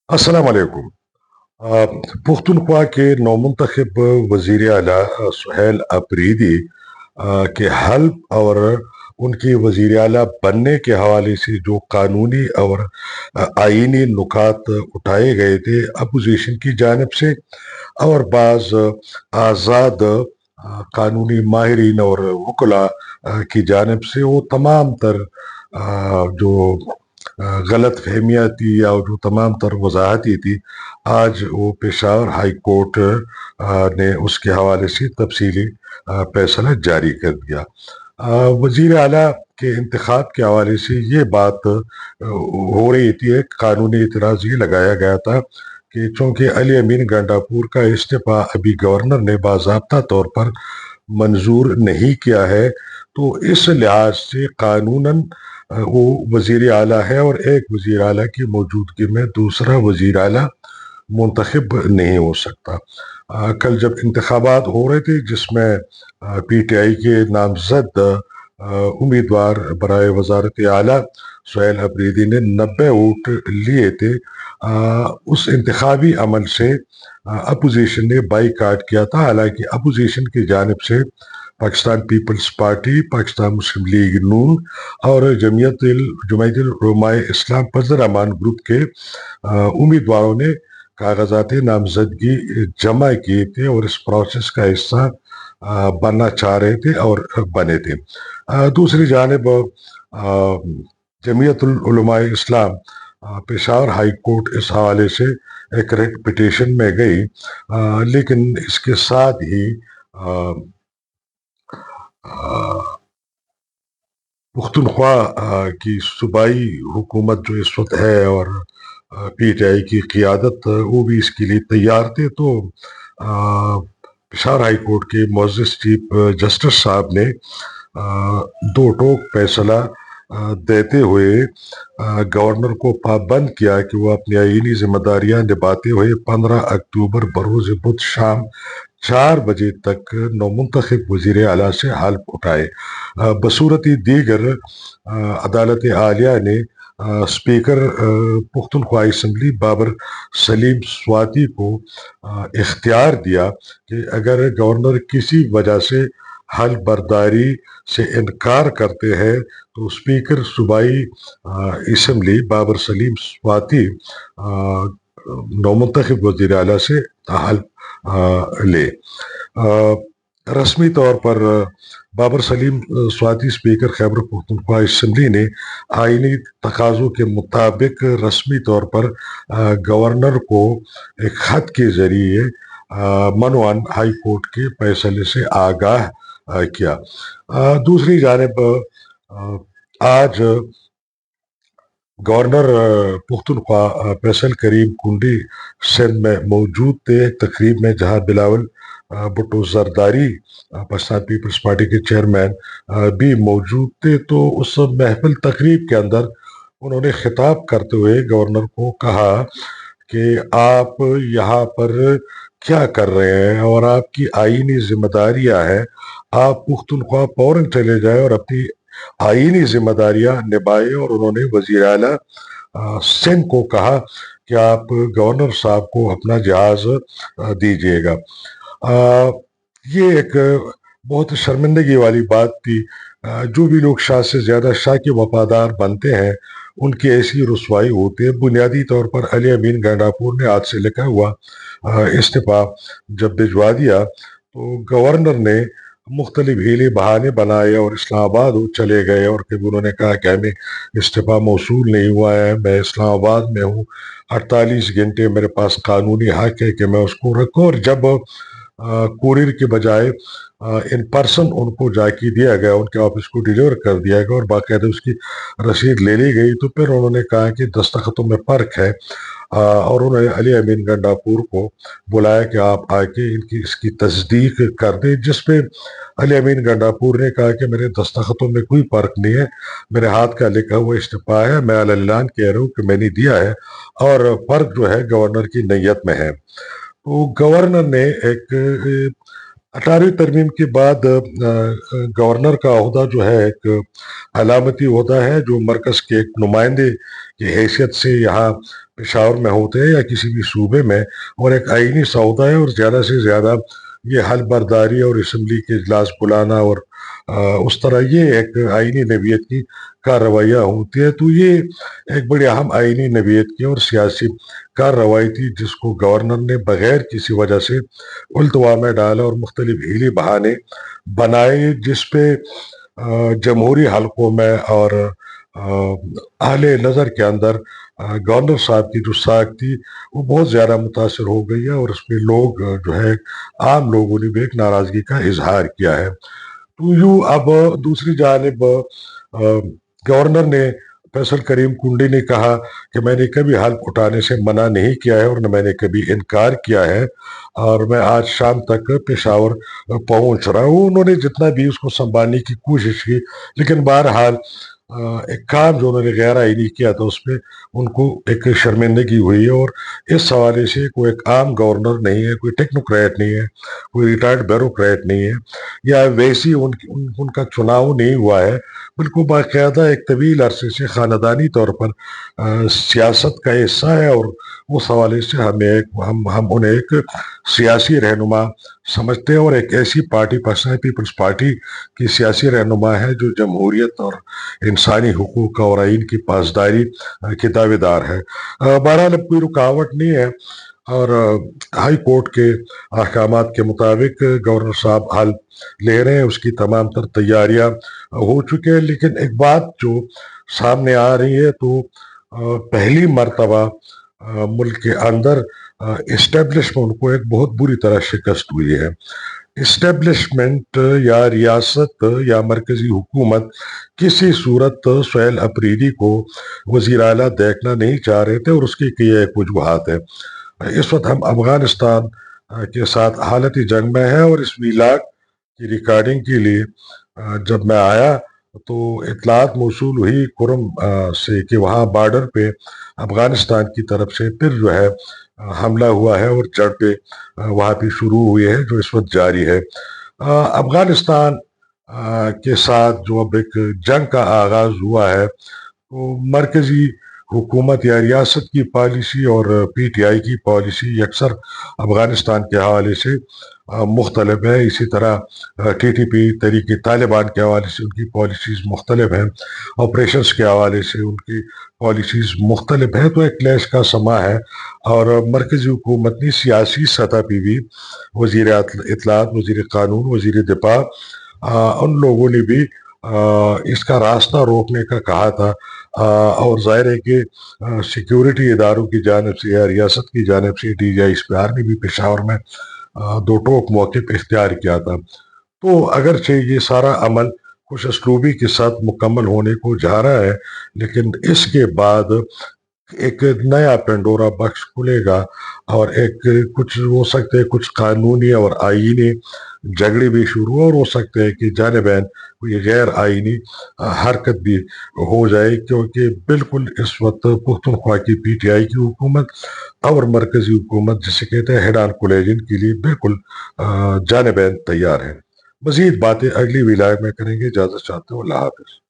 السلام علیکم۔ پختونخوا کے نومنتخب وزیر اعلیٰ سہیل اپریدی کے حلف اور ان کی وزیر اعلیٰ بننے کے حوالے سے جو قانونی اور آئینی نکات اٹھائے گئے تھے اپوزیشن کی جانب سے اور بعض آزاد قانونی ماہرین اور وکلاء کی جانب سے، وہ تمام تر جو غلط فہمیاں تھی یا جو تمام تر وضاحتی تھی، آج وہ پشاور ہائی کورٹ نے اس کے حوالے سے تفصیلی فیصلہ جاری کر دیا۔ وزیر اعلیٰ کے انتخاب کے حوالے سے یہ بات ہو رہی تھی، ایک قانونی اعتراض یہ لگایا گیا تھا کہ چونکہ علی امین گنڈاپور کا استعفیٰ ابھی گورنر نے باضابطہ طور پر منظور نہیں کیا ہے، تو اس لحاظ سے قانوناً وہ وزیر اعلیٰ ہے اور ایک وزیر اعلیٰ کی موجودگی میں دوسرا وزیر اعلیٰ منتخب نہیں ہو سکتا۔ کل جب انتخابات ہو رہے تھے جس میں پی ٹی آئی کے نامزد امیدوار برائے وزارت اعلیٰ سہیل اپریدی نے 90 ووٹ لیے تھے، اس انتخابی عمل سے اپوزیشن نے بائی کاٹ کیا تھا۔ حالانکہ اپوزیشن کی جانب سے پاکستان پیپلز پارٹی، پاکستان مسلم لیگ نون اور جمعیت العلماء اسلام فضل الرحمان گروپ کے امیدواروں نے کاغذات نامزدگی جمع کیے تھے اور اس پروسیس کا حصہ بننا چاہ رہے تھے اور بنے تھے۔ دوسری جانب جمعیت العلماء اسلام پشاور ہائی کورٹ اس حوالے سے ایک ریٹ پٹیشن میں گئی، لیکن اس کے ساتھ ہی پختونخوا کی صوبائی حکومت جو اس وقت ہے اور پی ٹی آئی کی قیادت، وہ بھی اس کے لیے تیار تھے۔ تو پشاور ہائی کورٹ کے معزز چیف جسٹس صاحب نے دو ٹوک فیصلہ دیتے ہوئے گورنر کو پابند کیا کہ وہ اپنی آئینی ذمہ داریاں نبھاتے ہوئے 15 اکتوبر بروز بدھ شام 4 بجے تک نومنتخب وزیر اعلیٰ سے حلف اٹھائے۔ بصورت دیگر عدالت عالیہ نے اسپیکر پختونخوا اسمبلی بابر سلیم سواتی کو اختیار دیا کہ اگر گورنر کسی وجہ سے حلف برداری سے انکار کرتے ہیں تو اسپیکر صوبائی اسمبلی بابر سلیم سواتی نومنتخب وزیر اعلیٰ سے حلف لے۔ رسمی طور پر بابر سلیم سواتی اسپیکر خیبر پختونخوا اسمبلی نے آئینی تقاضوں کے مطابق رسمی طور پر گورنر کو ایک خط کے ذریعے منوان ہائی کورٹ کے فیصلے سے آگاہ کیا۔ دوسری جانب آج گورنر پختونخوا فیصل کریم کنڈی سندھ میں موجود تھے تقریب میں، جہاں بلاول بھٹو زرداری پاکستان پیپلز پارٹی کے چیئرمین بھی موجود تھے۔ تو اس محفل تقریب کے اندر انہوں نے خطاب کرتے ہوئے گورنر کو کہا کہ آپ یہاں پر کیا کر رہے ہیں اور آپ کی آئینی ذمہ داریاں ہیں، آپ پختونخوا فوراً چلے جائیں اور اپنی آئینی ذمہ داریاں نبھائے۔ اور انہوں نے وزیر اعلیٰ سندھ کو کہا کہ آپ گورنر صاحب کو اپنا جہاز دیجیے گا۔ یہ ایک بہت شرمندگی والی بات تھی۔ جو بھی لوگ شاہ سے زیادہ شاہ کے وفادار بنتے ہیں ان کی ایسی رسوائی ہوتی ہے۔ بنیادی طور پر علی امین گنڈاپور نے ہاتھ سے لکھا ہوا استعفیٰ جب بھجوا دیا تو گورنر نے مختلف ہیلے بہانے بنائے اور اسلام آباد چلے گئے، اور پھر انہوں نے کہا کہ ہمیں استعفیٰ موصول نہیں ہوا ہے، میں اسلام آباد میں ہوں، 48 گھنٹے میرے پاس قانونی حق ہے کہ میں اس کو رکھوں۔ اور جب کوریئر کے بجائے ان پرسن ان کو جا کے دیا گیا، ان کے آفس کو ڈیلیور کر دیا گیا اور باقاعدہ اس کی رسید لے لی گئی، تو پھر انہوں نے کہا کہ دستخطوں میں فرق ہے، اور انہوں نے علی امین گنڈاپور کو بلایا کہ آپ آ کے اس کی تصدیق کر دیں، جس پہ علی امین گنڈاپور نے کہا کہ میرے دستخطوں میں کوئی فرق نہیں ہے، میرے ہاتھ کا لکھا ہوا استعفیٰ ہے، میں اعلان کہہ رہا ہوں کہ میں نے دیا ہے، اور فرق جو ہے گورنر کی نیت میں ہے۔ تو گورنر نے ایک 18ویں ترمیم کے بعد گورنر کا عہدہ جو ہے ایک علامتی عہدہ ہے جو مرکز کے ایک نمائندے کی حیثیت سے یہاں پشاور میں ہوتے ہیں یا کسی بھی صوبے میں، اور ایک آئینی سودا ہے، اور زیادہ سے زیادہ یہ حل برداری اور اسمبلی کے اجلاس بلانا اور اس طرح یہ ایک آئینی نوعیت کی کارروائیاں ہوتی ہے. تو یہ ایک بڑی اہم آئینی نوعیت کی اور سیاسی کارروائی تھی، جس کو گورنر نے بغیر کسی وجہ سے التوا میں ڈالا اور مختلف ہیلی بہانے بنائے، جس پہ جمہوری حلقوں میں اور اہل نظر کے اندر گورنر صاحب کی جو ساکھ تھی وہ بہت زیادہ متاثر ہو گئی ہے، اور اس پہ لوگ جو ہے عام لوگوں نے بھی ایک ناراضگی کا اظہار کیا ہے. تو یوں اب دوسری جانب گورنر نے فیصل کریم کنڈی نے کہا کہ میں نے کبھی حلف اٹھانے سے منع نہیں کیا ہے اور نہ میں نے کبھی انکار کیا ہے، اور میں آج شام تک پشاور پہنچ رہا ہوں. انہوں نے جتنا بھی اس کو سنبھالنے کی کوشش کی، لیکن بہرحال ایک کام جو انہوں نے غیر آئینی کیا تھا اس پہ ان کو ایک شرمندگی ہوئی ہے. اور اس حوالے سے کوئی ایک عام گورنر نہیں ہے، کوئی ٹیکنوکریٹ نہیں ہے، کوئی ریٹائرڈ بیوروکریٹ نہیں ہے، یا ویسی ان کا چناؤ نہیں ہوا ہے، بلکہ باقاعدہ ایک طویل عرصے سے خاندانی طور پر سیاست کا حصہ ہے. اور اس حوالے سے ہم انہیں ایک سیاسی رہنما سمجھتے ہیں، اور ایک ایسی پارٹی پاکستان پیپلز پارٹی کی سیاسی رہنما ہے جو جمہوریت اور انسانی حقوق اور آئین کی پاسداری کی دعوے دار ہے. بہرحال اب کوئی رکاوٹ نہیں ہے، اور ہائی کورٹ کے احکامات کے مطابق گورنر صاحب حل لے رہے ہیں، اس کی تمام تر تیاریاں ہو چکے ہیں. لیکن ایک بات جو سامنے آ رہی ہے، تو پہلی مرتبہ ملک کے اندر اسٹیبلشمنٹ کو ایک بہت بری طرح شکست ہوئی ہے. اسٹیبلشمنٹ یا ریاست یا مرکزی حکومت کسی صورت سہیل اپریدی کو وزیر اعلیٰ دیکھنا نہیں چاہ رہے تھے، اور اس کی کئی ایک وجوہات ہیں. اس وقت ہم افغانستان کے ساتھ حالتی جنگ میں ہیں، اور اس ویلاگ کی ریکارڈنگ کے لیے جب میں آیا تو اطلاعات موصول ہوئی کرم سے کہ وہاں بارڈر پہ افغانستان کی طرف سے پھر جو ہے حملہ ہوا ہے، اور جھڑپیں وہاں پہ شروع ہوئی ہے جو اس وقت جاری ہے. افغانستان کے ساتھ جو اب ایک جنگ کا آغاز ہوا ہے، تو مرکزی حکومت یا ریاست کی پالیسی اور پی ٹی آئی کی پالیسی اکثر افغانستان کے حوالے سے مختلف ہے. اسی طرح ٹی ٹی پی تحریک طالبان کے حوالے سے ان کی پالیسیز مختلف ہیں، آپریشنز کے حوالے سے ان کی پالیسیز مختلف ہیں. تو ایک کلیش کا سما ہے، اور مرکزی حکومت نے سیاسی سطح پہ بھی وزیر اطلاعات، وزیر قانون، وزیر دفاع، ان لوگوں نے بھی اس کا راستہ روکنے کا کہا تھا. اور ظاہر ہے کہ سیکیورٹی اداروں کی جانب سے یا ریاست کی جانب سے D G I S P R نے بھی پشاور میں دو ٹوک موقف اختیار کیا تھا. تو اگرچہ یہ سارا عمل خوش اسلوبی کے ساتھ مکمل ہونے کو جا رہا ہے، لیکن اس کے بعد ایک نیا پینڈورا باکس کھلے گا، اور ایک کچھ ہو سکتے ہیں کچھ قانونی اور آئینی جھگڑے بھی شروع، اور ہو سکتے ہیں کہ جانبین کوئی غیر آئینی حرکت بھی ہو جائے، کیونکہ بالکل اس وقت پختونخوا کی پی ٹی آئی کی حکومت اور مرکزی حکومت جسے کہتے ہیں ہیڈ آن کولیجن کے لیے بالکل جانبین تیار ہے. مزید باتیں اگلی ویلاگ میں کریں گے. اجازت چاہتے ہو. اللہ حافظ.